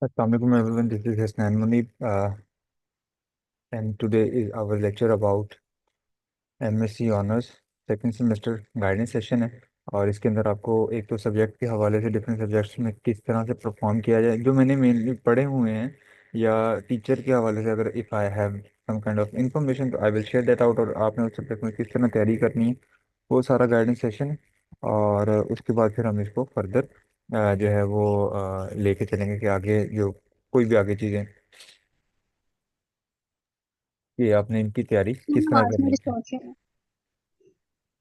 Assalamu alaikum everyone, this is Hasnan Munib, and today is our lecture about MSc honours second semester guidance session है। और इसके अंदर आपको एक तो सब्जेक्ट के हवाले से डिफरेंट सब्जेक्ट्स में किस तरह से परफॉर्म किया जाए जो मैंने मेनली पढ़े हुए हैं, या टीचर के हवाले से अगर if I have some kind of information तो I will share that out, और आपने उस सब्जेक्ट में किस तरह तैयारी करनी है वो सारा गाइडेंस सेशन है। और उसके बाद फिर हम इसको फर्दर जो है वो लेके चलेंगे कि आगे जो कोई भी आगे चीज़ें कि आपने इनकी तैयारी किस तरह आवाज करनी मेरी है। शॉर्ट है।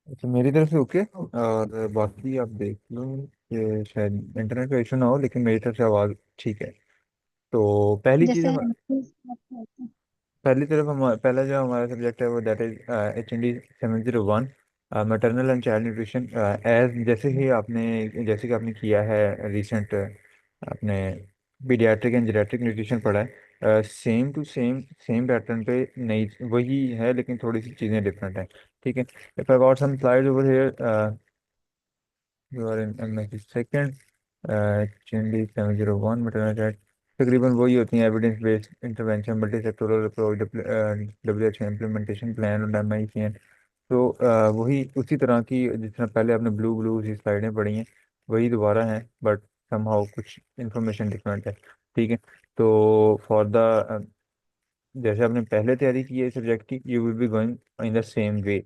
अच्छा, मेरी तरफ से ओके। और बाकी आप देख लो कि शायद इंटरनेट का इशू ना हो, लेकिन मेरी तरफ से आवाज़ ठीक है। तो पहली चीज़ जैसे हम पहला जो हमारा सब्जेक्ट है वो that is HND 701, maternal and child nutrition. As जैसे कि आपने किया है रिसेंट, आपने पीडियाट्रिक एंड जेरियाट्रिक न्यूट्रिशन पढ़ा है, same to same same pattern पे नहीं वही है, लेकिन थोड़ी सी चीज़ें डिफरेंट हैं। ठीक है। If I got some slides over here, you are in MSc second, HND 701 maternal child. तकरीबन वही होती हैं, evidence based intervention, multi sectoral approach, WHO implementation plan और MICN। तो वही उसी तरह की जिस तरह पहले आपने ब्लू ब्लू सी स्लाइडें पढ़ी हैं वही दोबारा हैं, बट समहाउ कुछ इंफॉर्मेशन डिफरेंट है। ठीक है। तो फॉर द जैसे आपने पहले तैयारी की है सब्जेक्ट की, you will be going in the same way.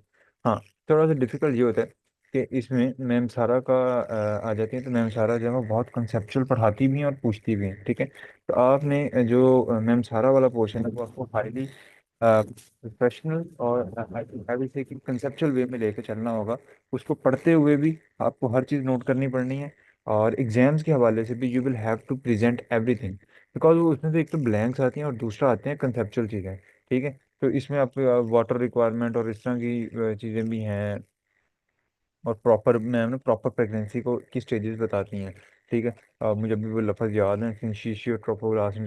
हाँ, थोड़ा सा डिफिकल्ट ये होता है कि इसमें मैम सारा का आ जाती है, तो मैम सारा जो है वो बहुत कंसेप्चुअल पढ़ाती भी हैं और पूछती भी हैं। ठीक है। तो आपने जो मैम सारा वाला पोर्शन है वो आपको हाईली प्रोफेशनल और आई विल से कि कंसेप्चुअल वे में लेके चलना होगा। उसको पढ़ते हुए भी आपको हर चीज़ नोट करनी पड़नी है, और एग्जाम्स के हवाले से भी you will have to present everything, because वो उसमें से एक तो ब्लैंक्स आती हैं और दूसरा आते हैं कंसेप्चुअल चीज़ें। ठीक है। तो इसमें आप वाटर रिक्वायरमेंट और इस तरह की चीज़ें भी हैं, और प्रॉपर मैम ने प्रॉपर प्रेगनेंसी को की स्टेजेस बताती हैं। ठीक है। मुझे अभी वो लफ्ज़ याद है, सिंशीशियो ट्रोफोब्लास्ट,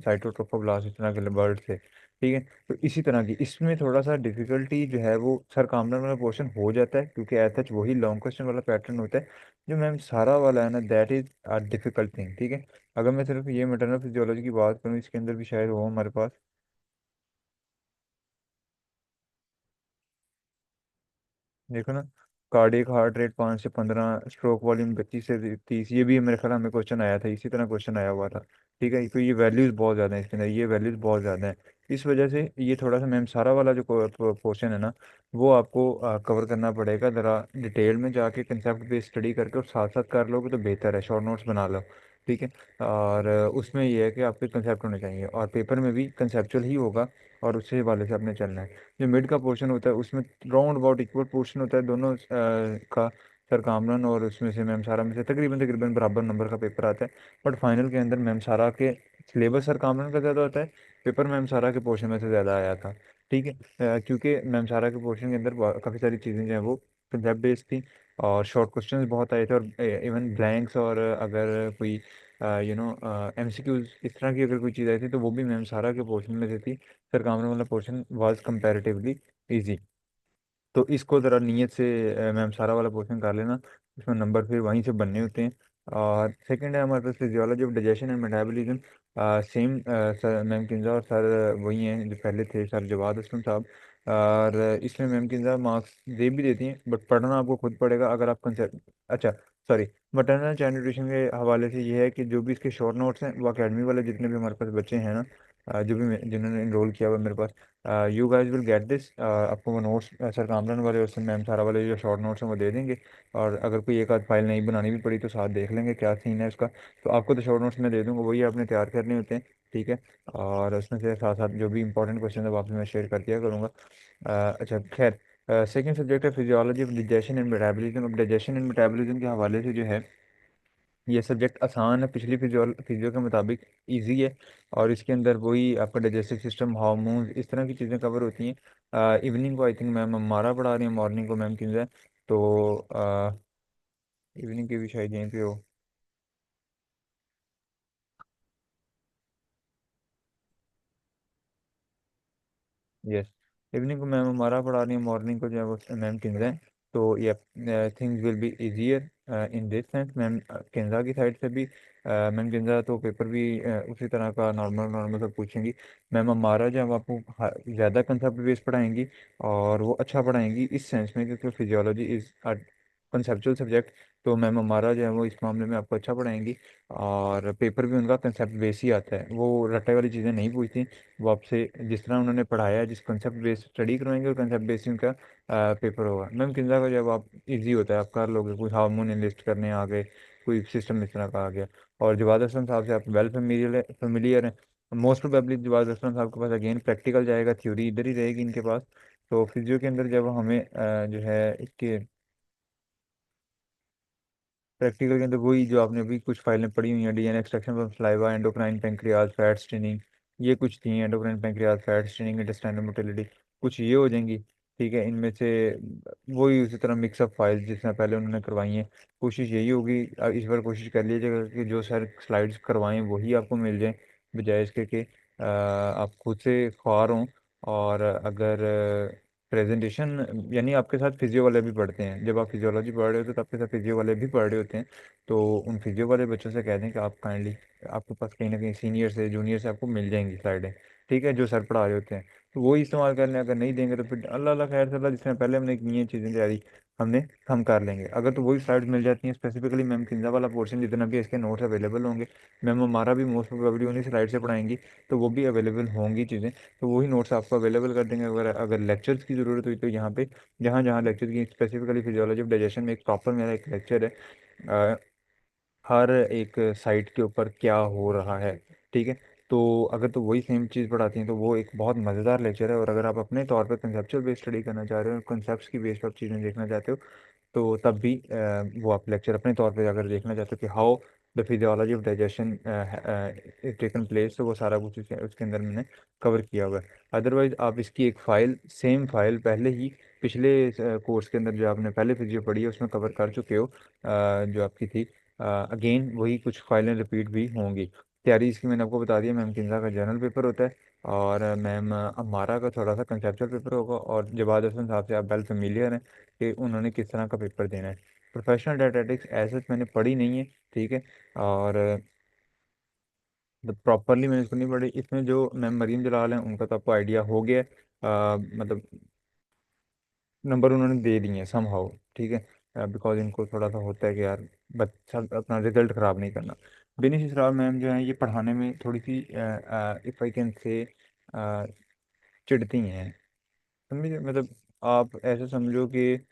साइटोट्रोफोब्लास्ट, इस तरह के वर्ड से। ठीक है। तो इसी तरह की इसमें थोड़ा सा डिफिकल्टी जो है वो सर कामरान वाला पोर्शन हो जाता है, क्योंकि एज सच वही लॉन्ग क्वेश्चन वाला पैटर्न होता है। जो मैम सारा वाला है ना, that is a difficult thing. ठीक है। अगर मैं सिर्फ ये मैटरनल फिजियोलॉजी की बात करूँ, इसके अंदर भी शायद हो हमारे पास, देखो ना, कार्डियक हार्ट रेट 5 से 15, स्ट्रोक वॉल्यूम 25 से 30, ये भी मेरे ख्याल में क्वेश्चन आया था, इसी तरह क्वेश्चन आया हुआ था। ठीक है। तो ये वैल्यूज़ बहुत ज़्यादा हैं इसके अंदर, ये वैल्यूज़ बहुत ज़्यादा हैं। इस वजह से ये थोड़ा सा मैम सारा वाला जो पोर्शन है ना, वो आपको कवर करना पड़ेगा ज़रा डिटेल में जाके, कंसेप्ट बेस्ड स्टडी करके, और साथ साथ कर लोगे तो बेहतर है, शॉर्ट नोट्स बना लो। ठीक है। और उसमें ये है कि आपके कंसेप्ट होने चाहिए, और पेपर में भी कंसेप्चुअल ही होगा, और उसी हवाले से आपने चलना है। जो मिड का पोर्शन होता है उसमें राउंड अबाउट इक्वल पोर्शन होता है दोनों का। सर कामरान और उसमें से मैम सारा में से तकरीबन तकरीबन बराबर नंबर का पेपर आता है। बट फाइनल के अंदर मैम सारा के सिलेबस सर कामरान का ज़्यादा होता है, पेपर मैम सारा के पोर्शन में से ज़्यादा आया था। ठीक है। क्योंकि मैम सारा के पोर्शन के अंदर काफ़ी सारी चीज़ें जो हैं वो कंसेप्ट बेस्ड थी, और शॉर्ट क्वेश्चंस बहुत आए थे, और इवन ब्लैंक्स, और अगर कोई MCQs इस तरह की अगर कोई चीज़ आई थी तो वो भी मैम सारा के पोर्शन में से थी। सर कामरान वाला पोर्शन वाज कंपैरेटिवली इजी। तो इसको ज़रा नीयत से मैम सारा वाला पोर्शन कर लेना, इसमें नंबर फिर वहीं से बनने होते हैं। और सेकंड है हमारे पास physiology of digestion and metabolism. Same sir ma'am Kinza और सर वही हैं जो पहले थे, सर जवाद असलम साहब। और इसमें मैम किंजा मार्क्स दे भी देती हैं, बट पढ़ना आपको खुद पड़ेगा अगर आप कंसेप्ट, अच्छा सॉरी, मैटरनल चाइल्ड न्यूट्रिशन के हवाले से ये है कि जो भी इसके शॉर्ट नोट्स हैं वो अकेडमी वाले जितने भी हमारे पास बच्चे हैं ना, जो भी जिन्होंने इनरोल किया हुआ है मेरे पास, you guys will get this. आपको वो नोट्स सर कामरान वाले और सर मैम सारा वाले जो शॉर्ट नोट्स हैं वो दे देंगे। और अगर कोई एक आध फाइल नहीं बनानी भी पड़ी तो साथ देख लेंगे क्या सीन है उसका। तो आपको तो शॉर्ट नोट्स मैं दे दूंगा, वही आपने तैयार करने होते हैं। ठीक है। और उसमें से साथ साथ जो भी इंपॉर्टेंट क्वेश्चन है वो आपसे मैं शेयर कर दिया करूँगा। अच्छा खैर, सेकेंड सब्जेक्ट है physiology of digestion and metabolism. अब डाइजेशन एंड मेटाबॉलिज्म के हवाले से जो है ये सब्जेक्ट आसान है, पिछली फिजियो के मुताबिक इजी है। और इसके अंदर वही आपका डाइजेस्टिव सिस्टम, हार्मोन्स, इस तरह की चीज़ें कवर होती हैं। इवनिंग को आई थिंक मैम हमारा पढ़ा रही है, मॉर्निंग को मैम किंजा है। तो इवनिंग के भी शायद यहीं पे हो। यस, इवनिंग को मैम हमारा पढ़ा रही है, मॉर्निंग को जो है वो मैम किंजा है। तो ये things will be easier in this sense. Ma'am Kinza की साइड से भी मैम केंजा तो पेपर भी उसी तरह का नॉर्मल नॉर्मल सब पूछेंगी। मैम हमारा जो है वो आपको ज़्यादा कंसेप्ट बेस्ड पढ़ाएंगी, और वो अच्छा पढ़ाएंगी इस सेंस में, क्योंकि फिजियोलॉजी इज़ कंसेप्चुअल सब्जेक्ट। तो मैम हमारा जो है वो इस मामले में आपको अच्छा पढ़ाएंगी, और पेपर भी उनका कंसेप्ट बेस ही आता है, वो रट्टे वाली चीज़ें नहीं पूछती। वो आपसे जिस तरह उन्होंने पढ़ाया है, जिस कंसेप्ट बेस स्टडी करवाएंगे, और कंसेप्ट बेस ही उनका पेपर होगा। मैम किंजा का जब आप इजी होता है, आप कर लोगे, कोई हार्मोन लिस्ट करने आ गए, कोई सिस्टम इस तरह का आ गया। और जवाद असलम साहब से आप वेल फेमिलियर हैं। मोस्ट प्रोबेबली जवाद असलम साहब के पास अगेन प्रैक्टिकल जाएगा, थ्योरी इधर ही रहेगी इनके पास। तो फिजियो के अंदर जब हमें जो है इसके प्रैक्टिकल के अंदर वही जो आपने अभी कुछ फाइलें पढ़ी हुई हैं, DNA extraction from saliva, endocrine pancreas fat staining, ये कुछ थी, endocrine pancreas fat staining, intestinal motility, कुछ ये हो जाएंगी। ठीक है, इनमें से वही उसी तरह मिक्सअप फाइल्स जिसमें पहले उन्होंने करवाई हैं। कोशिश यही होगी, इस बार कोशिश कर लीजिएगा कि जो सर स्लाइड्स करवाएं वही आपको मिल जाए, बजाय इसके कि आप खुद से ख्वार हों। और अगर प्रेजेंटेशन, यानी आपके साथ फिजियो वाले भी पढ़ते हैं, जब आप फिजियोलॉजी पढ़ रहे होते हैं तो आपके साथ फिजियो वाले भी पढ़ रहे होते हैं। तो उन फिजियो वाले बच्चों से कह दें कि आप काइंडली, आपके पास कहीं ना कहीं सीनियर से जूनियर से आपको मिल जाएंगी स्लाइडें, ठीक है, जो सर पढ़ा रहे होते हैं। तो वही इस्तेमाल कर लें। अगर नहीं देंगे तो फिर अल्लाह अल्लाह खैर सल्ला, जिसमें पहले हमने की हैं चीज़ें तैयारी, हमने हम कर लेंगे। अगर तो वही स्लाइड्स मिल जाती हैं स्पेसिफिकली मैम किंजा वाला पोर्शन, जितना भी इसके नोट्स अवेलेबल होंगे, मैम हमारा भी मोस्ट प्रोबेबली उन्हीं स्लाइड से पढ़ाएंगी, तो वो भी अवेलेबल होंगी चीज़ें। तो वही नोट्स आपको अवेलेबल कर देंगे। अगर अगर लेक्चर्स की ज़रूरत हुई तो यहाँ पे, जहाँ जहाँ लेक्चर की, स्पेसिफिकली फिजियोलॉजी ऑफ डाइजेशन में एक प्रॉपर मेरा एक लेक्चर है हर एक साइट के ऊपर क्या हो रहा है। ठीक है, तो अगर तो वही सेम चीज़ पढ़ाती हैं तो वो एक बहुत मज़ेदार लेक्चर है। और अगर आप अपने तौर पर कंसेप्चुअल बेस्ड स्टडी करना चाह रहे हो, कंसेप्ट की बेस पर आप चीज़ें देखना चाहते हो, तो तब भी वो आप लेक्चर अपने तौर पे अगर देखना चाहते हो कि how the physiology of digestion is taken place, तो वो सारा कुछ उसके अंदर मैंने कवर किया हुआ है। अदरवाइज आप इसकी एक फ़ाइल, सेम फाइल पहले ही पिछले कोर्स के अंदर जो आपने पहले फिजियो पढ़ी है उसमें कवर कर चुके हो, जो आपकी थी। अगेन वही कुछ फाइलें रिपीट भी होंगी। तैयारी इसकी मैंने आपको बता दिया। मैम किंजा का जर्नल पेपर होता है, और मैम हमारा का थोड़ा सा कंसेप्चुअल पेपर होगा। और जवाद हसन साहब से आप वेल फेमिलियर हैं कि उन्होंने किस तरह का पेपर देना है। प्रोफेशनल डायटेटिक्स ऐसे मैंने पढ़ी नहीं है, ठीक है, और प्रॉपरली मैंने इसको नहीं पढ़ी। इसमें जो मैम मरीम जलाल हैं उनका तो आपको आइडिया हो गया है। मतलब नंबर उन्होंने दे दिए हैं समहाउ, ठीक है, बिकॉज इनको थोड़ा सा होता है कि यार बच्चा अपना रिजल्ट ख़राब नहीं करना। बेनिश इसरार मैम जो है ये पढ़ाने में थोड़ी सी इफ़ आई कैन से चिढ़ती हैं, समझे, मतलब आप ऐसे समझो कि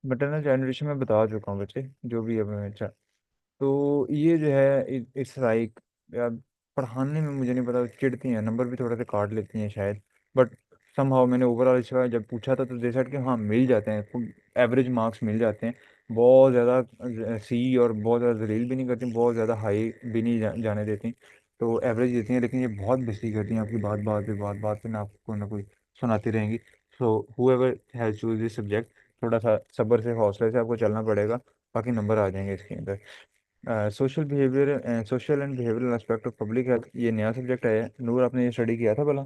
मैटरनल जनरेशन में बता चुका हूँ बच्चे, जो भी है मैं। अच्छा, तो ये जो है इस लाइक, यार पढ़ाने में मुझे नहीं पता, चिढ़ती हैं, नंबर भी थोड़ा सा काट लेती हैं शायद। बट समहाउ मैंने ओवरऑल इसका जब पूछा था तो दे सेड कि हाँ मिल जाते हैं, एवरेज मार्क्स मिल जाते हैं। बहुत ज़्यादा सी और बहुत ज़्यादा जलील भी नहीं करती, बहुत ज़्यादा हाई भी नहीं जाने देती। तो एवरेज देती हैं, लेकिन ये बहुत बेइज्जती करती हैं आपकी, बात बात पे ना कोई सुनाती रहेंगी। So whoever has choose this subject, थोड़ा सा सब्र से हौसले से आपको चलना पड़ेगा, बाकी नंबर आ जाएंगे इसके अंदर। Social and behavioural aspect of public health, ये नया सब्जेक्ट आया है। नूर आपने ये स्टडी किया था भला,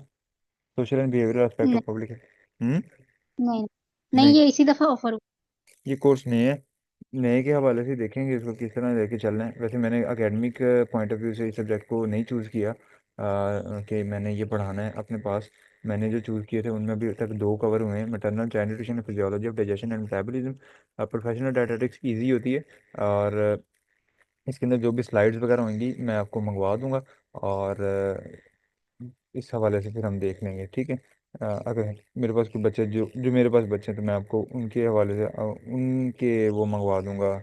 सोशल एंड बिहेवियरल एस्पेक्ट नहीं ऑफ पब्लिक हेल्थ? हम्म। नहीं नहीं, नहीं, ये इसी दफा ऑफर हुआ। ये कोर्स नए है, नए के हवाले से देखेंगे इसको किस तरह लेके चल रहे हैं। वैसे मैंने एकेडमिक पॉइंट ऑफ व्यू से इस सब्जेक्ट को नहीं चूज़ किया कि मैंने ये पढ़ाना है अपने पास। मैंने जो चूज़ किए थे उनमें अभी तक दो कवर हुए हैं, maternal child nutrition, physiology of digestion and metabolism. Professional dietetics easy होती है, और इसके अंदर जो भी स्लाइड्स वगैरह होंगी मैं आपको मंगवा दूंगा। और इस हवाले से फिर हम देख लेंगे, ठीक है। अगर मेरे पास कोई बच्चे जो जो मेरे पास बच्चे हैं तो मैं आपको उनके हवाले से उनके वो मंगवा दूंगा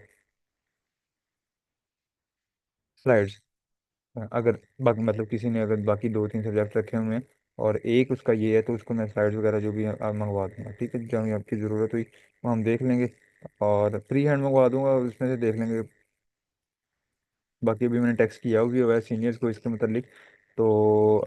स्लाइड्स। अगर बाकी मतलब किसी ने अगर बाकी दो तीन सब्जेक्ट रखे हुए हैं और एक उसका ये है, तो उसको मैं स्लाइड्स वगैरह जो भी है, मंगवा दूंगा, ठीक है, जहाँ भी आपकी ज़रूरत हुई वो हम देख लेंगे। और फ्री हैंड मंगवा दूंगा, उसमें से देख लेंगे। बाकी अभी मैंने टेक्स्ट किया हुआ है सीनियर्स को इसके मतलब। तो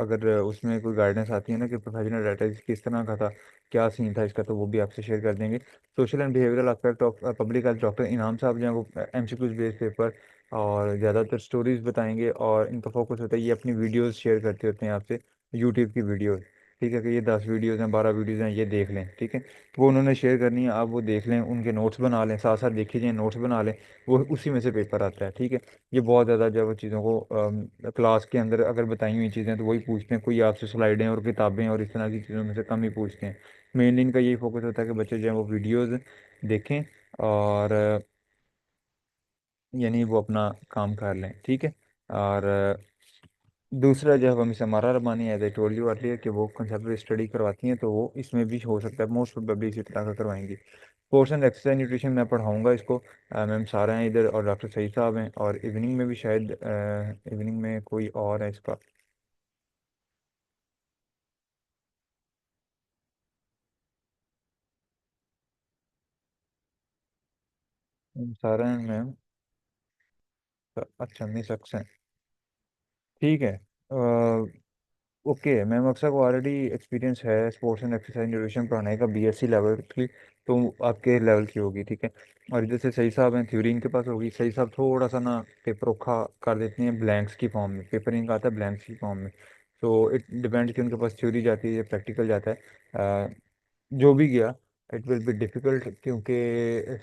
अगर उसमें कोई गाइडेंस आती है ना कि प्रोफेशनल डाटा किस तरह का था, क्या सीन था इसका, तो वो भी आपसे शेयर कर देंगे। Social and behavioural aspect of public health, doctor इनाम साहब जो हैं वो MCQs बेस्ड पेपर और ज़्यादातर स्टोरीज बताएंगे, और इनका फोकस होता है ये अपनी वीडियोस शेयर करते होते हैं आपसे, यूट्यूब की वीडियोस। ठीक है कि ये 10 वीडियोस हैं, 12 वीडियोस हैं, ये देख लें। ठीक है, वो उन्होंने शेयर करनी है, आप वो देख लें, उनके नोट्स बना लें, साथ साथ देखिए जाए, नोट्स बना लें, वो उसी में से पेपर आता है। ठीक है, ये बहुत ज़्यादा जब चीज़ों को क्लास के अंदर अगर बताई हुई चीज़ें तो वही पूछते हैं, कोई आपसे स्लाइडें और किताबें और इस तरह की चीज़ों में से कम ही पूछते हैं। मेनली इनका यही फोकस होता है कि बच्चे जो हैं वो वीडियोज़ देखें, और यानी वो अपना काम कर लें। ठीक है, और दूसरा जो है मिस हमारा Rabbani, as I told you earlier, कि वो कंसेप्ट स्टडी करवाती हैं, तो वो इसमें भी हो सकता है, मोस्ट प्रोबेबली इसी तरह का करवाएंगी। पोर्शन एक्सरसाइज न्यूट्रिशन मैं पढ़ाऊंगा इसको। मैम सारा हैं इधर, और डॉक्टर सईद साहब हैं, और इवनिंग में भी शायद, इवनिंग में कोई और है इसका। सारा हैं मैम। अच्छा, मिस अक्सर, ठीक है। ओके मैम, अक्सर को ऑलरेडी एक्सपीरियंस है स्पोर्ट्स एंड एक्सरसाइज न्यूट्रिशन पढ़ाने का, बीएससी लेवल की, तो आपके लेवल की होगी। ठीक है, और जैसे सही साहब हैं, थ्योरी इनके पास होगी। सही साहब थोड़ा सा ना पेपर औखा कर देते हैं ब्लैंक्स की फॉर्म में, पेपर इनका आता है ब्लैंक्स की फॉर्म में। तो इट डिपेंड्स कि उनके पास थ्योरी जाती है या प्रैक्टिकल जाता है। जो भी गया, इट विल बी डिफ़िकल्ट, क्योंकि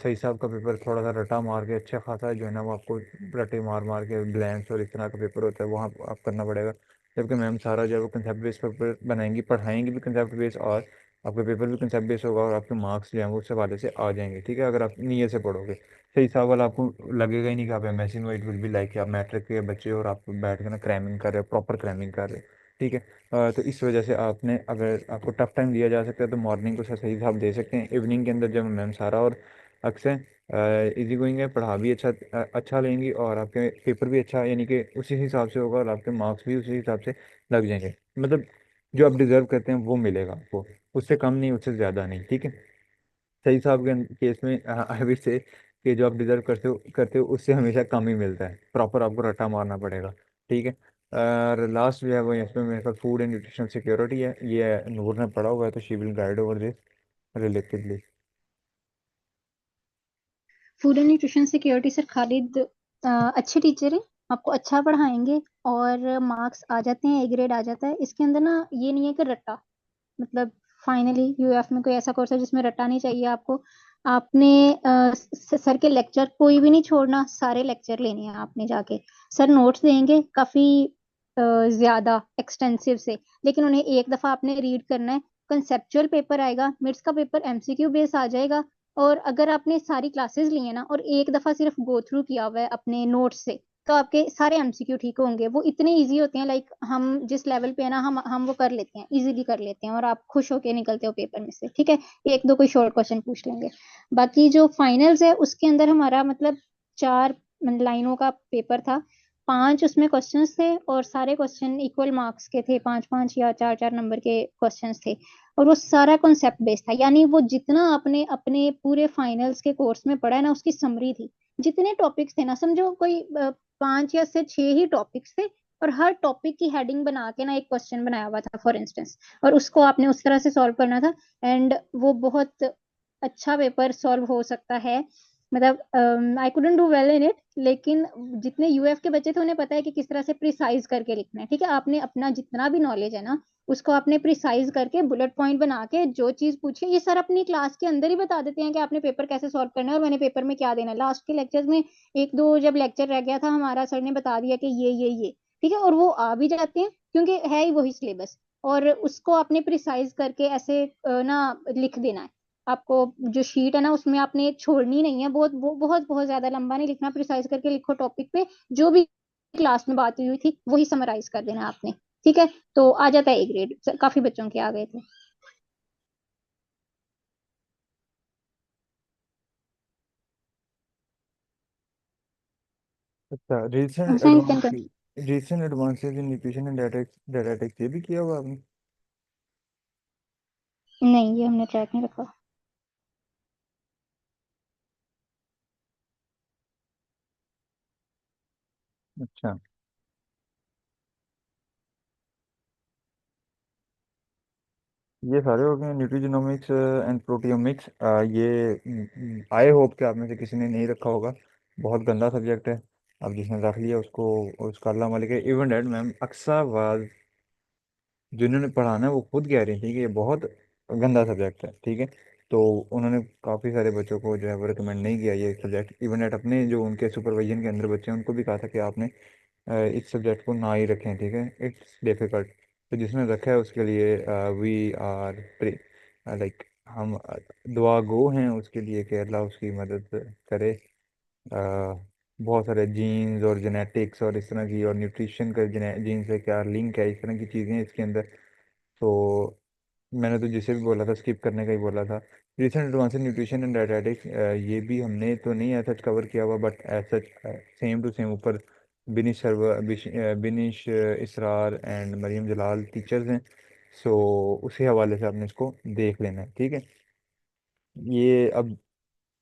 सही साहब का पेपर थोड़ा सा रटा मार के अच्छा खासा जो है ना, वो आपको रटे मार मार के ब्लैंक्स और इस तरह का पेपर होता है, वहाँ आप करना पड़ेगा। जबकि मैम सारा जो है वो कंसेप्ट बेस पेपर बनाएंगी, पढ़ाएंगी भी कंसेप्ट बेस, और आपका पेपर भी कंसेप्ट बेस होगा, और आपके मार्क्स जो हैं वो उस हवाले से आ जाएंगे। ठीक है, अगर आप नीयत से पढ़ोगे सही हिसाब वाला, आपको लगेगा ही नहीं कि आप एमएससी में, इट विल बी लाइक आप मैट्रिक के बच्चे हो और आप बैठ के ना क्रैमिंग कर रहे हो, प्रॉपर क्रैमिंग कर रहे हो। ठीक है, तो इस वजह से आपने, अगर आपको टफ टाइम दिया जा सकता है तो मॉर्निंग को सही हिसाब दे सकते हैं। इवनिंग के अंदर जब मैम सारा और अक्सर इजी गोइंग है, पढ़ा भी अच्छा लेंगी, और आपके पेपर भी अच्छा, यानी कि उसी हिसाब से होगा, और आपके मार्क्स भी उसी हिसाब से लग जाएंगे। मतलब जो आप डिजर्व करते हैं वो मिलेगा आपको, उससे कम नहीं, उससे ज़्यादा नहीं। ठीक है, सही साहब के केस में आई विल से कि जो आप डिजर्व करते हो उससे हमेशा कम ही मिलता है, प्रॉपर आपको रट्टा मारना पड़ेगा। ठीक है, और लास्ट जो है वो इसमें मेरे पास फूड एंड न्यूट्रिशन सिक्योरिटी है, ये नूर ने पढ़ा हुआ है, तो she will guide over this relatedly. Food and nutrition security sir Khalid अच्छे टीचर हैं, आपको अच्छा पढ़ाएंगे और मार्क्स आ जाते हैं, ए ग्रेड आ जाता है। इसके अंदर ना ये नहीं है कि रट्टा, मतलब फाइनली यूएफ में कोई ऐसा कोर्स है जिसमें रट्टा नहीं चाहिए आपको। आपने सर के लेक्चर कोई भी नहीं छोड़ना, सारे लेक्चर लेने हैं आपने जाके। सर नोट्स देंगे काफी ज्यादा एक्सटेंसिव से, लेकिन उन्हें एक दफा आपने रीड करना है। कंसेप्चुअल पेपर आएगा, मिड्स का पेपर एमसीक्यू बेस आ जाएगा। और अगर आपने सारी क्लासेस ली है ना और एक दफा सिर्फ गो थ्रू किया हुआ है अपने नोट्स से, तो आपके सारे एमसीक्यू ठीक होंगे। वो इतने इजी होते हैं, लाइक हम जिस लेवल पे है ना, हम वो कर लेते हैं, इजीली कर लेते हैं, और आप खुश होके निकलते हो पेपर में से। ठीक है, एक दो कोई शॉर्ट क्वेश्चन पूछ लेंगे। बाकी जो फाइनल्स है उसके अंदर हमारा मतलब 4 लाइनों का पेपर था, 5 उसमें क्वेश्चंस थे, और सारे क्वेश्चन इक्वल मार्क्स के थे, 5 5 या 4 4 नंबर के क्वेश्चंस थे। और वो सारा कॉन्सेप्ट बेस्ड था, यानी वो जितना आपने अपने पूरे फाइनल्स के कोर्स में पढ़ा है ना, उसकी समरी थी। जितने टॉपिक्स थे ना, समझो कोई 5 या 6 ही टॉपिक्स थे, और हर टॉपिक की हेडिंग बना के ना एक क्वेश्चन बनाया हुआ था फॉर इंस्टेंस, और उसको आपने उस तरह से सॉल्व करना था। एंड वो बहुत अच्छा पेपर सॉल्व हो सकता है। मतलब I couldn't do well in it, लेकिन जितने यूएफ के बच्चे थे उन्हें पता है कि किस तरह से प्रिसाइज करके लिखना है। ठीक है, आपने अपना जितना भी नॉलेज है ना, उसको आपने प्रिसाइज करके बुलेट पॉइंट बना के जो चीज पूछी, ये सर अपनी क्लास के अंदर ही बता देते हैं कि आपने पेपर कैसे सॉल्व करना है और मैंने पेपर में क्या देना है। लास्ट के लेक्चर्स में एक दो जब लेक्चर रह गया था हमारा, सर ने बता दिया कि ये ठीक है, और वो आ भी जाते हैं क्योंकि है ही वही सिलेबस। और उसको आपने प्रिसाइज करके ऐसे ना लिख देना है। आपको जो शीट है ना उसमें आपने छोड़नी नहीं है, बहुत बहुत ज्यादा लंबा नहीं लिखना, प्रिसाइज करके लिखो टॉपिक पे, जो भी क्लास में बात हुई थी वही समराइज कर देना आपने। ठीक है, तो आ जाता है ए ग्रेड, काफी बच्चों के आ गए थे। अच्छा, recent science advance, and recent advances in nutrition and dietetics, ये भी किया हुआ आपने? नहीं, ये हमने ट्रैक नहीं रखा। अच्छा, ये सारे हो गए न्यूट्रिजोनोमिक्स एंड प्रोटियोमिक्स। ये आई होप कि आप में से किसी ने नहीं रखा होगा, बहुत गंदा सब्जेक्ट है। अब जिसने रख लिया उसको उसका अल्लाह मालिक है। Even that ma'am Aqsa was, जिन्होंने पढ़ाना है वो खुद कह रही थी कि ये बहुत गंदा सब्जेक्ट है, ठीक है। तो उन्होंने काफ़ी सारे बच्चों को जो है वो रिकमेंड नहीं किया ये सब्जेक्ट। इवन एट अपने जो उनके सुपरविजन के अंदर बच्चे हैं उनको भी कहा था कि आपने इस सब्जेक्ट को ना ही रखें, ठीक है, इट्स डिफ़िकल्ट। तो जिसने रखा है उसके लिए वी आर लाइक हम दुआ गो हैं उसके लिए कि अल्लाह उसकी मदद करे। बहुत सारे जीन्स और जेनेटिक्स और इस तरह की, और न्यूट्रिशन का जीन से क्या लिंक है, इस तरह की चीज़ें इसके अंदर। तो मैंने तो जिसे भी बोला था स्किप करने का ही बोला था। Recent advance nutrition and dietetics, ये भी हमने तो नहीं एज सच कवर किया हुआ, but as such same to same ऊपर बिनिश इसरार एंड मरियम जलाल टीचर्स हैं। सो उसी हवाले से आपने इसको देख लेना है, ठीक है। ये अब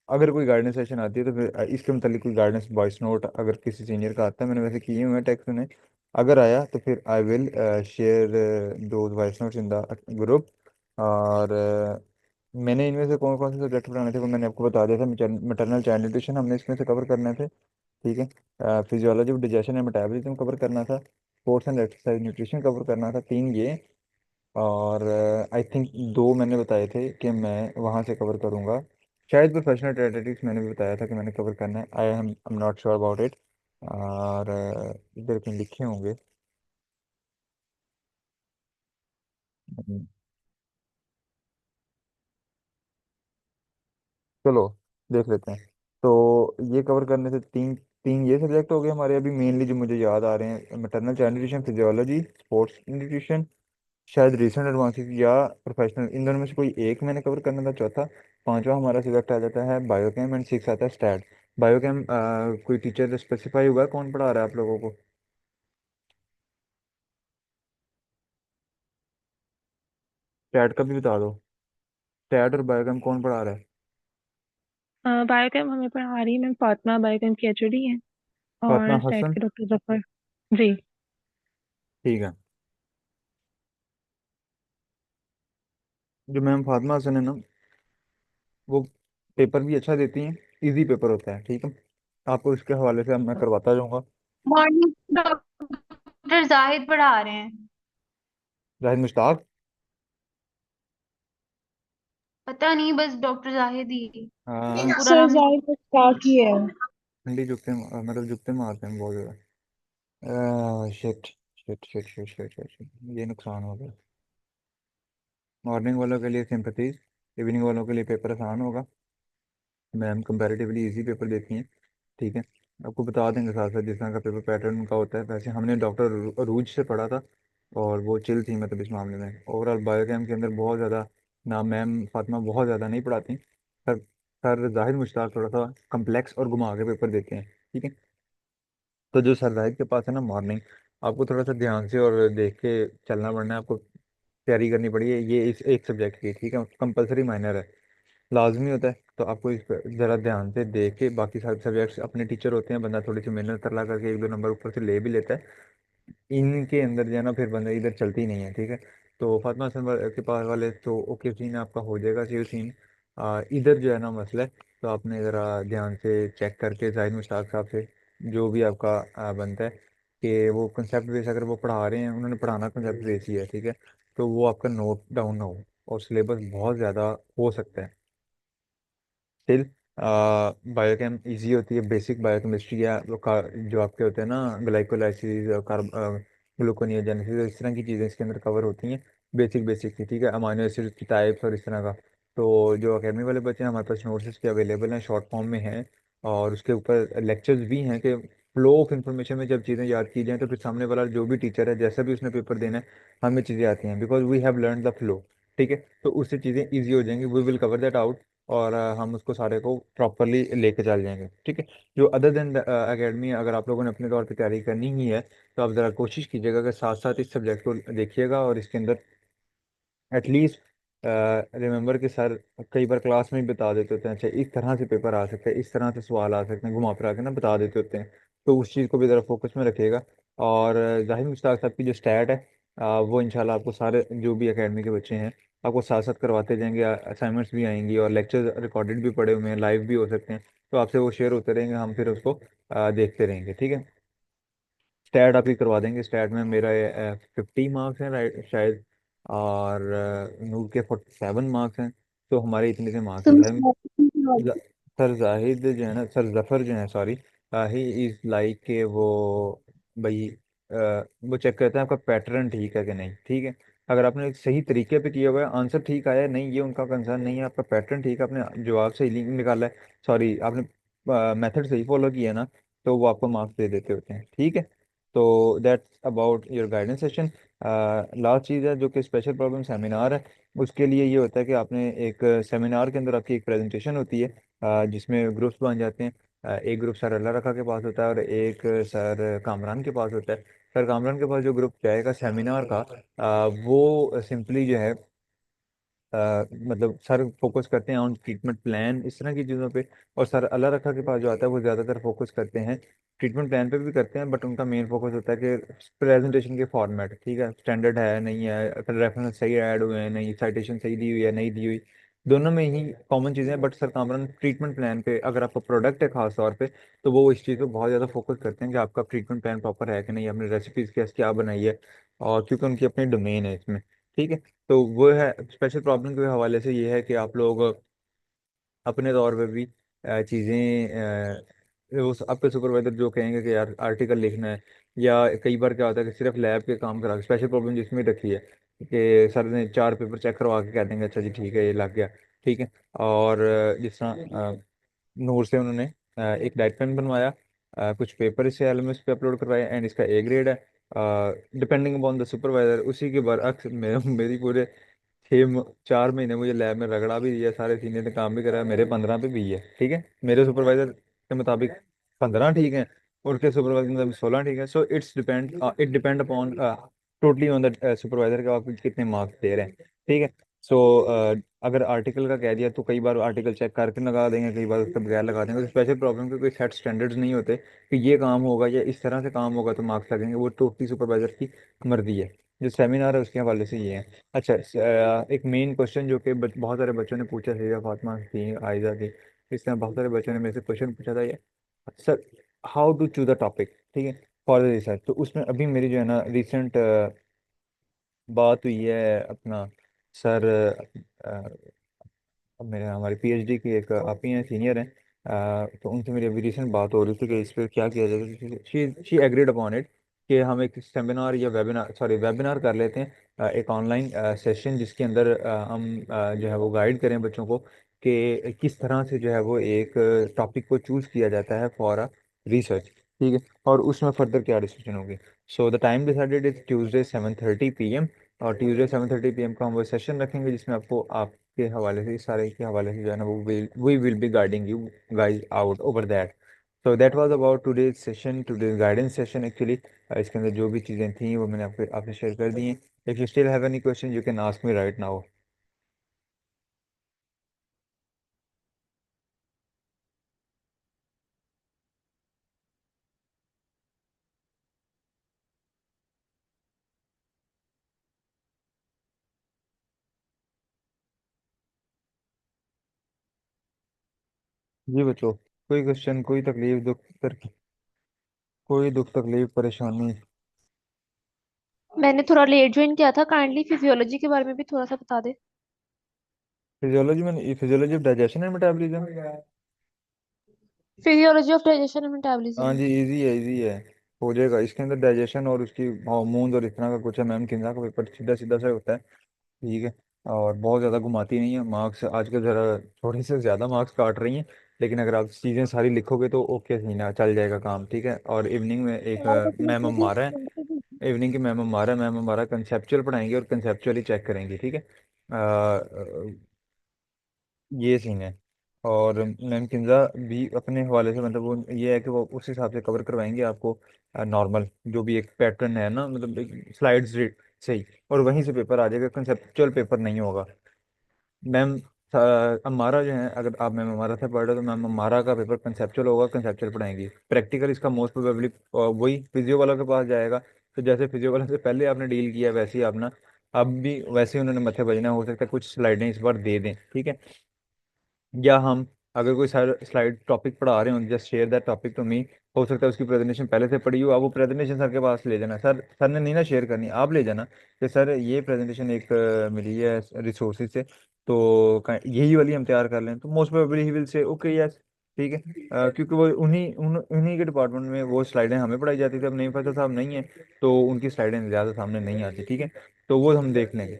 अगर कोई गाइडेंस सेशन आती है तो फिर इसके मतलब कोई गाइडेंस वॉइस नोट अगर किसी सीनियर का आता है, मैंने वैसे किए हुए हैं टेक्स्ट उन्हें, अगर आया तो फिर आई विल शेयर दो voice notes in the group. और मैंने इनमें से कौन कौन से सब्जेक्ट पढ़ाने थे वो मैंने आपको बता दिया था। मैटरनल चाइल्ड न्यूट्रिशन हमने इसमें से कवर करने थे, ठीक है। Physiology of digestion and metabolism cover करना था। Sports and exercise nutrition cover करना था, तीन ये। और आई थिंक दो मैंने बताए थे कि मैं वहाँ से कवर करूँगा। शायद प्रोफेशनल एथलेटिक्स मैंने भी बताया था कि मैंने कवर करना है, I am not sure about it. और इधर कहीं लिखे होंगे। हम्म, चलो देख लेते हैं। तो ये कवर करने से तीन तीन ये सब्जेक्ट हो गए हमारे अभी मेनली जो मुझे याद आ रहे हैं। Maternal child nutrition, physiology, sports nutrition, शायद रिसेंट एडवांसेस या प्रोफेशनल, इन दोनों में से कोई एक मैंने कवर करना था। चौथा पांचवा हमारा सब्जेक्ट आ जाता है बायोकेम एंड सिक्स आता है स्टैट। बायोकेम कोई टीचर स्पेसिफाई हुआ है कौन पढ़ा रहा है आप लोगों को? स्टैट का भी बता दो। स्टैट और बायोकेम कौन पढ़ा रहा है? बायोकेम हमें पढ़ा रही है मैम फातिमा, बायोकेम की एचओडी है। फातिमा और स्टैट हसन, के डॉक्टर जफर। जी। ठीक है। जो मैम फातिमा हसन है ना, वो पेपर भी अच्छा देती हैं, इजी पेपर होता है, ठीक है। आपको इसके हवाले से अब मैं करवाता जाऊँगा। मॉर्निंग डॉक्टर जाहिद पढ़ा रहे हैं। जाहिद मुश्ताक। पता नहीं, बस डॉक्टर जाहिद ही। हाँ। पूरा सर नाम नहीं। जाहिद मुश्ताक ही है। ठंडी जुकते मतलब जुकते मारते हैं बहुत ज़्यादा। Shit shit shit shit shit shit shit, ये नुकसान हो गया। मॉर्निंग वालों के लिए सिंपथीज, इवनिंग वालों के लिए पेपर आसान होगा। मैम कंपैरेटिवली इजी पेपर देती हैं, ठीक है। आपको बता देंगे साथ साथ जिस तरह का पेपर पैटर्न उनका होता है। वैसे हमने डॉक्टर रूज से पढ़ा था और वो चिल थी मतलब इस मामले में। ओवरऑल बायोकेम के अंदर बहुत ज़्यादा ना मैम फातिमा बहुत ज़्यादा नहीं पढ़ाती। सर सर जाहिद मुश्ताक थोड़ा सा कम्प्लेक्स और घुमा के पेपर देते हैं, ठीक है। तो जो सर जाहिद के पास है ना मॉर्निंग, आपको थोड़ा सा ध्यान से और देख के चलना पड़ना है आपको। तैयारी करनी पड़ी है ये इस एक सब्जेक्ट की, ठीक है, कंपलसरी माइनर है, लाजमी होता है। तो आपको इस पर ज़रा ध्यान से देख के, बाकी सारे सब्जेक्ट्स अपने टीचर होते हैं, बंदा थोड़ी सी मेहनत करला करके एक दो नंबर ऊपर से ले भी लेता है। इनके अंदर जो है ना फिर बंदा इधर चलती ही नहीं है, ठीक है। तो फातिमा हसन के पास वाले तो ओके सीन आपका हो जाएगा, सेव सीन। इधर जो है ना मसला है। तो आपने ज़रा ध्यान से चेक करके जाहिद मुश्ताक साहब से जो भी आपका बनता है कि वो कंसेप्ट बेस अगर वो पढ़ा रहे हैं, उन्होंने पढ़ाना कंसेप्ट बेस ही है, ठीक है। तो वो आपका नोट डाउन ना हो, और सिलेबस बहुत ज़्यादा हो सकता है स्टिल। बायोकेम इजी होती है, बेसिक बायोकेमिस्ट्री या जो आपके होते हैं ना ग्लाइकोलाइसिस, ग्लूकोनियोजेनेसिस, इस तरह की चीज़ें इसके अंदर कवर होती हैं। बेसिक बेसिक की, ठीक है, अमाइनो एसिड की टाइप्स और इस तरह का। तो जो अकेडमी वाले बच्चे हैं हमारे पास नोट्स इसके अवेलेबल हैं, शॉर्ट फॉर्म में हैं। और उसके ऊपर लेक्चर्स भी हैं कि फ्लो ऑफ इंफॉर्मेशन में जब चीज़ें याद की जाएँ तो फिर सामने वाला जो भी टीचर है जैसा भी उसने पेपर देना है, हमें चीज़ें आती हैं because we have learn the flow, ठीक है। तो उससे चीज़ें ईजी हो जाएंगी, we will cover that out. और हम उसको सारे को प्रॉपरली लेके चल जाएंगे, ठीक है। जो अदर देन एकेडमी अगर आप लोगों ने अपने तौर पे तैयारी करनी ही है तो आप ज़रा कोशिश कीजिएगा कि साथ साथ इस सब्जेक्ट को देखिएगा और इसके अंदर एटलीस्ट रिमेंबर कि सर कई बार क्लास में ही बता देते होते हैं, अच्छा इस तरह से पेपर आ सकता है, इस तरह से सवाल आ सकते हैं, घुमा फिरा के ना बता देते होते हैं। तो उस चीज़ को भी ज़रा फोकस में रखिएगा। और जाहिद मुश्ताक साहब की जो स्टैट है वो इंशाल्लाह आपको सारे जो भी एकेडमी के बच्चे हैं आपको साथ साथ करवाते जाएंगे, असाइनमेंट्स भी आएंगी और लेक्चर रिकॉर्डेड भी पड़े हुए हैं, लाइव भी हो सकते हैं। तो आपसे वो शेयर होते रहेंगे, हम फिर उसको देखते रहेंगे, ठीक है। स्टैट आप ही करवा देंगे। स्टैट में मेरा 50 मार्क्स हैं, राइट शायद, और नूर के 47 मार्क्स हैं। तो हमारे इतने से मार्क्स तुम हैं। ज- सर जाहिद जो है ना, सर जफर जो है, सॉरी, ही इज लाइक के वो भाई, वो चेक करते हैं आपका पैटर्न ठीक है कि नहीं, ठीक है। अगर आपने सही तरीके पे किया हुआ है, आंसर ठीक आया है, नहीं ये उनका कंसर्न नहीं है, आपका पैटर्न ठीक है, आपने जवाब सही निकाला है, सॉरी आपने मेथड सही फॉलो किया है ना, तो वो आपको मार्क्स दे देते होते हैं, ठीक है। तो that's about your guidance session. Last चीज़ है जो कि स्पेशल प्रॉब्लम सेमिनार है। उसके लिए ये होता है कि आपने एक सेमिनार के अंदर आपकी एक प्रेजेंटेशन होती है, जिसमें ग्रुप्स बन जाते हैं। एक ग्रुप सर अल्लाह रखा के पास होता है और एक सर कामरान के पास होता है। सर कामरान के पास जो ग्रुप जाएगा सेमिनार का, वो सिंपली जो है, मतलब सर फोकस करते हैं ऑन ट्रीटमेंट प्लान, इस तरह की चीज़ों पे। और सर अल्लाह रखा के पास जो आता है वो ज़्यादातर फोकस करते हैं ट्रीटमेंट प्लान पे भी करते हैं, बट उनका मेन फोकस होता है कि प्रेजेंटेशन के फॉर्मेट ठीक है, स्टैंडर्ड है नहीं है, फिर रेफरेंस सही ऐड हुए हैं नहीं, साइटेशन सही दी हुई है नहीं दी हुई, दोनों में ही कॉमन चीज़ें हैं। But sir Kamran treatment plan पे, अगर आपका प्रोडक्ट है खास तौर पे, तो वो इस चीज़ पे बहुत ज़्यादा फोकस करते हैं कि आपका ट्रीटमेंट प्लान प्रॉपर है कि नहीं, आपने रेसिपीज़ क्या क्या बनाई है, और क्योंकि उनकी अपनी डोमेन है इसमें, ठीक है। तो वो है स्पेशल प्रॉब्लम के हवाले से, ये है कि आप लोग अपने तौर पे भी चीज़ें, वो आपके सुपरवाइजर जो कहेंगे कि यार आर्टिकल लिखना है, या कई बार क्या होता है कि सिर्फ लैब के काम करा, स्पेशल प्रॉब्लम जिसमें रखी है कि सर ने 4 पेपर चेक करवा के कह देंगे अच्छा जी ठीक है ये लग गया, ठीक है। और जिस तरह नूर से उन्होंने एक डाइट प्लान बनवाया, कुछ पेपर इससे एलएमएस पे अपलोड करवाए, एंड इसका ए ग्रेड है, डिपेंडिंग अपॉन द सुपरवाइजर। उसी के बरअक्स मेरी पूरे 4 महीने मुझे लैब में रगड़ा भी दिया, सारे सीनियर ने काम भी कराया, मेरे 15 पे भी है, ठीक है। मेरे सुपरवाइजर के मुताबिक 15 ठीक है, उनके सुपरवाइजर के मुताबिक 16 ठीक है। So it depend upon totally on the supervisor के आप कितने मार्क्स दे रहे हैं, ठीक है। सो अगर आर्टिकल का कह दिया तो कई बार आर्टिकल चेक करके लगा देंगे, कई बार उसके बगैर लगा देंगे। तो स्पेशल प्रॉब्लम के कोई सेट स्टैंडर्ड्स नहीं होते कि ये काम होगा या इस तरह से काम होगा तो मार्क्स लगेंगे, वो टोटली सुपरवाइजर की मर्जी है। जो सेमिनार है उसके हवाले से ये है। अच्छा, एक मेन क्वेश्चन जो कि बहुत सारे बच्चों ने पूछा, सीधा फातिमा थी, आयजा थी, इस तरह बहुत सारे बच्चों ने मेरे से क्वेश्चन पूछा था ये, sir how to choose the topic, ठीक है, फॉर द रिसर्च। तो उसमें अभी मेरी जो है ना रिसेंट बात हुई है अपना सर, अब मेरे हमारी पीएचडी की एक आप ही हैं, सीनियर हैं, तो उनसे मेरी अभी रिसेंट बात हो रही थी कि इस पर क्या किया जाए। शी एग्रीड अपॉन इट कि हम एक सेमिनार या वेबिनार, सॉरी वेबिनार कर लेते हैं, एक ऑनलाइन सेशन जिसके अंदर हम जो है वो गाइड करें बच्चों को कि किस तरह से जो है वो एक टॉपिक को चूज किया जाता है फॉर रिसर्च, ठीक है, और उसमें फर्दर क्या डिस्कशन होगी। So the time decided is Tuesday 7:30 PM, और ट्यूसडे 7:30 PM को हम वो सेशन रखेंगे जिसमें आपको के हवाले से, इस सारे के हवाले से जो है ना वो we will be guiding you guys out over that. So that was about today's session, today's guidance session actually. इसके अंदर जो भी चीज़ें थी वो मैंने आपके आपसे शेयर कर दी हैं। If you still have any question you can ask me right now. जी बच्चों, कोई क्वेश्चन, कोई तकलीफ दुख कोई दुख तकलीफ परेशानी? मैंने थोड़ा लेट ज्वाइन किया था, काइंडली फिजियोलॉजी के बारे में भी थोड़ा सा बता दे। Physiology of digestion and metabolism. Physiology of digestion and हाँ मेटाबॉलिज्म। जी, इजी है, इजी है, हो जाएगा। इसके अंदर डाइजेशन और उसकी हार्मोन्स और इस तरह का कुछ है। मैम किंजा का पेपर सीधा सीधा सा होता है, ठीक है, और बहुत ज़्यादा घुमाती नहीं है। मार्क्स आजकल ज़रा थोड़े से ज़्यादा मार्क्स काट रही हैं, लेकिन अगर आप चीज़ें सारी लिखोगे तो ओके सही ना चल जाएगा काम, ठीक है। और इवनिंग में एक मैम हमारा है, इवनिंग की मैम हमारा कंसेप्चुअल पढ़ाएंगे और कंसेप्चुअली चेक करेंगे, ठीक है। ये सीन है। और मैम किंजा भी अपने हवाले से, मतलब वो ये है कि वो उस हिसाब से कवर करवाएंगे आपको, नॉर्मल जो भी एक पैटर्न है ना, मतलब एक स्लाइड्स सही, और वहीं से पेपर आ जाएगा, कंसेप्चुअल पेपर नहीं होगा। मैम हमारा जो है, अगर आप मैम हमारा से पढ़ रहे हो तो मैम हमारा का पेपर कंसेप्चुअल होगा, कंसेप्चुअल पढ़ाएंगी। प्रैक्टिकल इसका मोस्ट प्रोबेबली वही फिजियो वाला के पास जाएगा। तो जैसे फिजियो वाला से पहले आपने डील किया है वैसे ही आपने अब भी वैसे ही उन्होंने मत्थे बजना, हो सकता है कुछ स्लाइडें इस बार दे दें, ठीक है। या हम अगर कोई सर स्लाइड टॉपिक पढ़ा रहे हो, just share that topic to me. हो सकता है उसकी प्रेजेंटेशन पहले से पड़ी हो, आप वो प्रेजेंटेशन सर के पास ले जाना। सर ने नहीं ना शेयर करनी, आप ले जाना कि सर ये प्रेजेंटेशन एक मिली है रिसोर्सेज से, तो यही वाली हम तैयार कर लें। तो most probably he will say okay yes, ठीक है। क्योंकि वो उन्हीं के डिपार्टमेंट में वो स्लाइडें हमें पढ़ाई जाती थी। अब नहीं पता साहब नहीं है, तो उनकी स्लाइडें ज़्यादा सामने नहीं आती, ठीक है। तो वो हम देख लेंगे।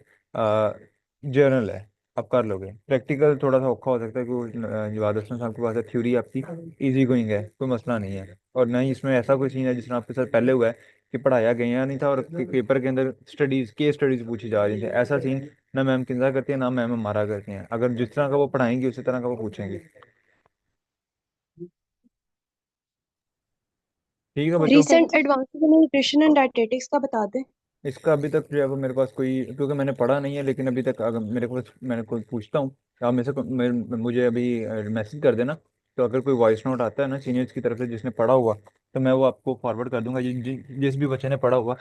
जर्नल है, आप कर लोगे। प्रैक्टिकल थोड़ा सा औखा हो सकता है, क्योंकि जो आदर्शन साहब के पास है, थ्योरी आपकी इजी गोइंग है, कोई मसला नहीं है। और ना ही इसमें ऐसा कोई सीन है जिसमें आपके साथ पहले हुआ है कि पढ़ाया गया नहीं था और पेपर के अंदर स्टडीज केस स्टडीज पूछी जा रही थी। ऐसा सीन ना मैम किंजा करती है, ना मैम हमारा करती हैं। अगर जिस तरह का वो पढ़ाएंगी उसी तरह का वो पूछेंगे। ठीक है बच्चों। सही recent advances in nutrition and dietetics का बता दें। इसका अभी तक जो है वो मेरे पास कोई, क्योंकि मैंने पढ़ा नहीं है, लेकिन अभी तक अगर मेरे को मैंने कोई पूछता हूँ, आप मेरे से मुझे अभी मैसेज कर देना। तो अगर कोई वॉइस नोट आता है ना सीनियर्स की तरफ से जिसने पढ़ा हुआ, तो मैं वो आपको फॉरवर्ड कर दूंगा। जिस भी बच्चे ने पढ़ा हुआ